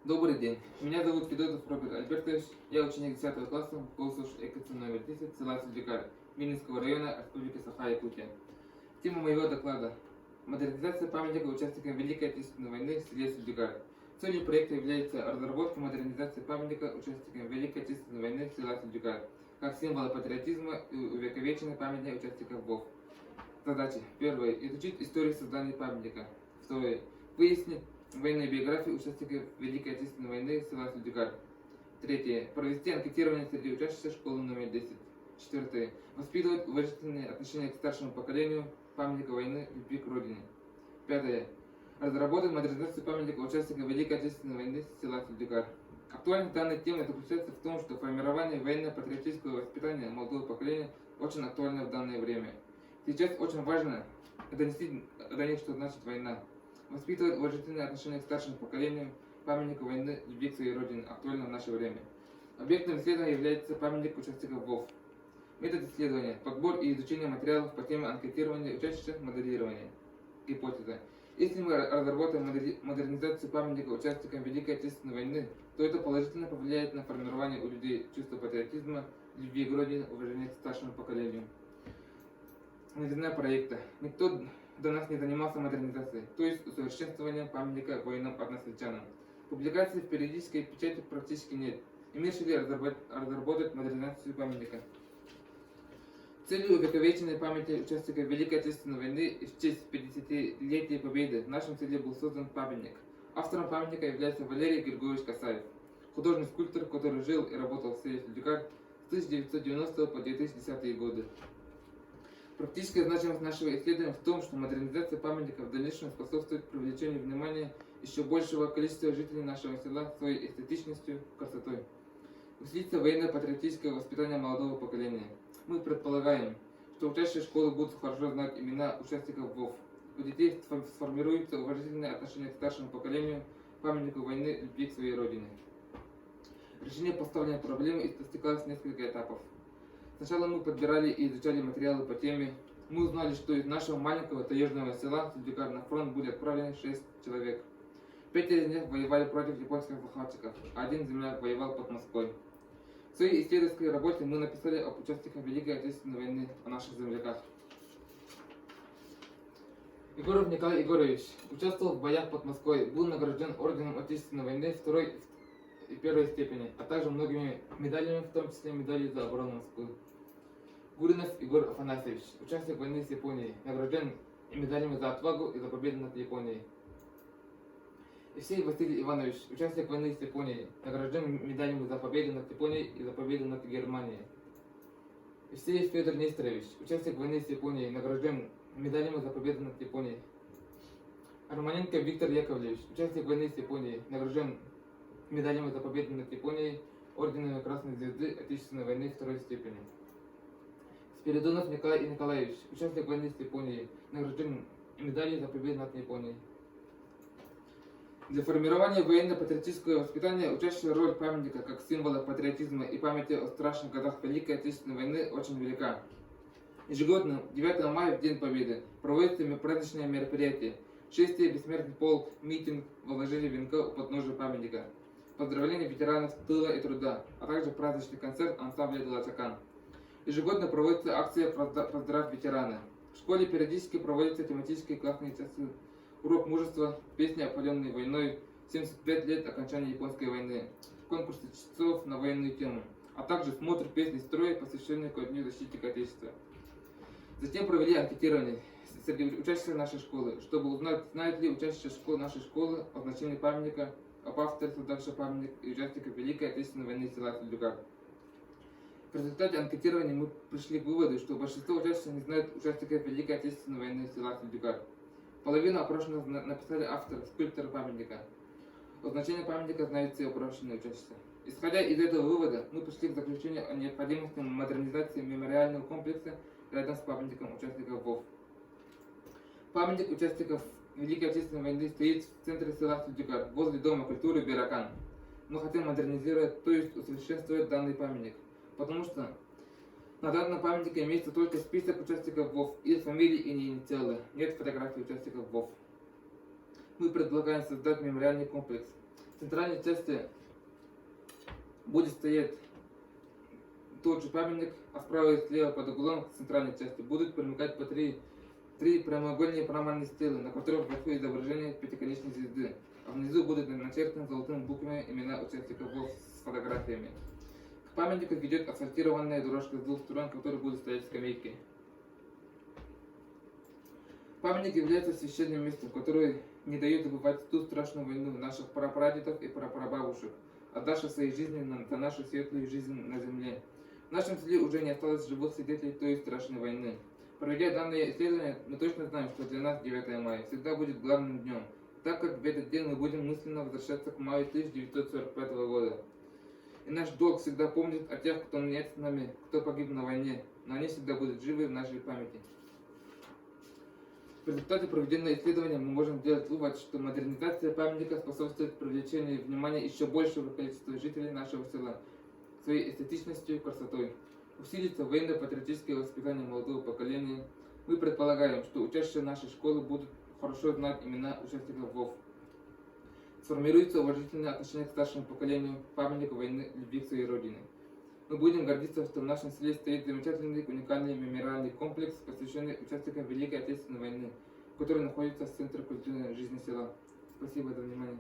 Добрый день. Меня зовут Федотов Роберт Альбертович. Я ученик 10 класса Колсуш ЭКЦ номер 10 села Сельдюкар Минского района Республики Саха-Якутия. Тема моего доклада – модернизация памятника участникам Великой Отечественной войны в селе Сельдюкар. Целью проекта является разработка модернизации памятника участникам Великой Отечественной войны в села Сельдюкар, как символа патриотизма и увековечения памяти участников ВОВ. Задачи. Первое. Изучить историю создания памятника. Второе. Выяснить военной биографии участников Великой Отечественной войны села Сельдюкар. Третье. Провести анкетирование среди учащихся школы номер 10. Четвертое. Воспитывать уважительные отношения к старшему поколению, памятника войны, любви к родине. Пятое. Разработать модернизацию памятника участников Великой Отечественной войны села Сельдюкар. Актуальность данной темы заключается в том, что формирование военно-патриотического воспитания молодого поколения очень актуально в данное время. Сейчас очень важно донести до них, что значит война. Воспитывать уважительные отношения к старшему поколению, памятнику войны, любви к своей родине актуально в наше время. Объектом исследования является памятник участников ВОВ. Метод исследования – подбор и изучение материалов по теме анкетирования учащихся, моделирования. Гипотеза. Если мы разработаем модернизацию памятника участникам Великой Отечественной войны, то это положительно повлияет на формирование у людей чувства патриотизма, любви к родине, уважения к старшему поколению. Новизна проекта. Никто до нас не занимался модернизацией, то есть усовершенствованием памятника воинам-односельчанам. Публикаций в периодической печати практически нет. И мы решили разработать модернизацию памятника. Целью увековеченной памяти участников Великой Отечественной войны и в честь 50-летия Победы в нашем селе был создан памятник. Автором памятника является Валерий Григорьевич Касаев, художник-скульптор, который жил и работал в селе Сельдюкар с 1990 по 2010 годы. Практическая значимость нашего исследования в том, что модернизация памятника в дальнейшем способствует привлечению внимания еще большего количества жителей нашего села своей эстетичностью, красотой. Усилится военно-патриотическое воспитание молодого поколения. Мы предполагаем, что учащие школы будут хорошо знать имена участников ВОВ. У детей сформируется уважительное отношение к старшему поколению, памятнику войны, любви к своей родине. Решение поставленной проблемы достигалось несколько этапов. Сначала мы подбирали и изучали материалы по теме. Мы узнали, что из нашего маленького таежного села Сельдюкар на фронт были отправлены 6 человек. 5 из них воевали против японских захватчиков, а один земляк воевал под Москвой. В своей исследовательской работе мы написали об участниках Великой Отечественной войны, о наших земляках. Егоров Николай Егорович участвовал в боях под Москвой, был награжден орденом Отечественной войны второй и первой степени, а также многими медалями, в том числе медалью за оборону Москвы. Гуринов Егор Афанасьевич, участник войны с Японией, награжден медалями за отвагу и за победу над Японией. Евсей Василий Иванович, участник войны с Японией, награжден медалями за победу над Японией и за победу над Германией. Евсеев Федор Нестерович, участник войны с Японией, награжден медалями за победу над Японией. Романенко Виктор Яковлевич, участник войны с Японией, награжден медалями за победу над Японией, орденами Красной Звезды Отечественной войны второй степени. Спиридонов Николай Николаевич, участник войны с Японией, награжден медалью за победу над Японией. Для формирования военно-патриотического воспитания учащая роль памятника как символа патриотизма и памяти о страшных годах Великой Отечественной войны очень велика. Ежегодно 9 мая, в День Победы, проводятся праздничные мероприятия: шествие, бессмертный полк, митинг, возложение венка у подножия памятника, поздравление ветеранов тыла и труда, а также праздничный концерт ансамбля «Галачакан». Ежегодно проводится акция «Поздравь ветерана». В школе периодически проводятся тематические классные часы: урок мужества, песни, опаленной войной, 75 лет окончания японской войны, конкурсы чтецов на военную тему, а также смотр песни строя, посвященный ко Дню защитника Отечества. Затем провели анкетирование среди учащихся нашей школы, чтобы узнать, знают ли учащиеся нашей школы о значении памятника, об авторе, создавшем памятник и участниках Великой Отечественной войны села Сельдюкар. В результате анкетирования мы пришли к выводу, что большинство учащихся не знают участников Великой Отечественной войны села Сельдюкар. Половина опрошенных написали автор, скульптор памятника. О значении памятника знают все опрошенные учащиеся. Исходя из этого вывода, мы пришли к заключению о необходимости модернизации мемориального комплекса рядом с памятником участников ВОВ. Памятник участников Великой Отечественной войны стоит в центре села Сельдюкар, возле Дома культуры Беракан. Мы хотим модернизировать, то есть усовершенствовать данный памятник, потому что на данном памятнике имеется только список участников ВОВ, их фамилии и инициалы, нет фотографий участников ВОВ. Мы предлагаем создать мемориальный комплекс. В центральной части будет стоять тот же памятник, а справа и слева под углом к центральной части будут примыкать по три прямоугольные мраморные стелы, на которых вверху изображение пятиконечной звезды, а внизу будут начертаны золотыми буквами имена участников с фотографиями. К памятнику ведет асфальтированная дорожка с двух сторон, в которой будут стоять скамейки. Памятник является священным местом, которое не дает забывать ту страшную войну наших прапрадедов и прапрабабушек, отдавших свои жизни за нашу светлую жизнь на земле. В нашем селе уже не осталось живых свидетелей той страшной войны. Проведя данные исследования, мы точно знаем, что для нас 9 мая всегда будет главным днем, так как в этот день мы будем мысленно возвращаться к маю 1945 года. И наш долг всегда помнить о тех, кто нет с нами, кто погиб на войне, но они всегда будут живы в нашей памяти. В результате проведенного исследования мы можем сделать вывод, что модернизация памятника способствует привлечению внимания еще большего количества жителей нашего села своей эстетичностью и красотой. Усилится военно-патриотическое воспитание молодого поколения. Мы предполагаем, что учащиеся нашей школы будут хорошо знать имена участников ВОВ. Сформируется уважительное отношение к старшему поколению, памятник войны, любви к своей родине. Мы будем гордиться, что в нашем селе стоит замечательный, уникальный мемориальный комплекс, посвященный участникам Великой Отечественной войны, который находится в центре культурной жизни села. Спасибо за внимание.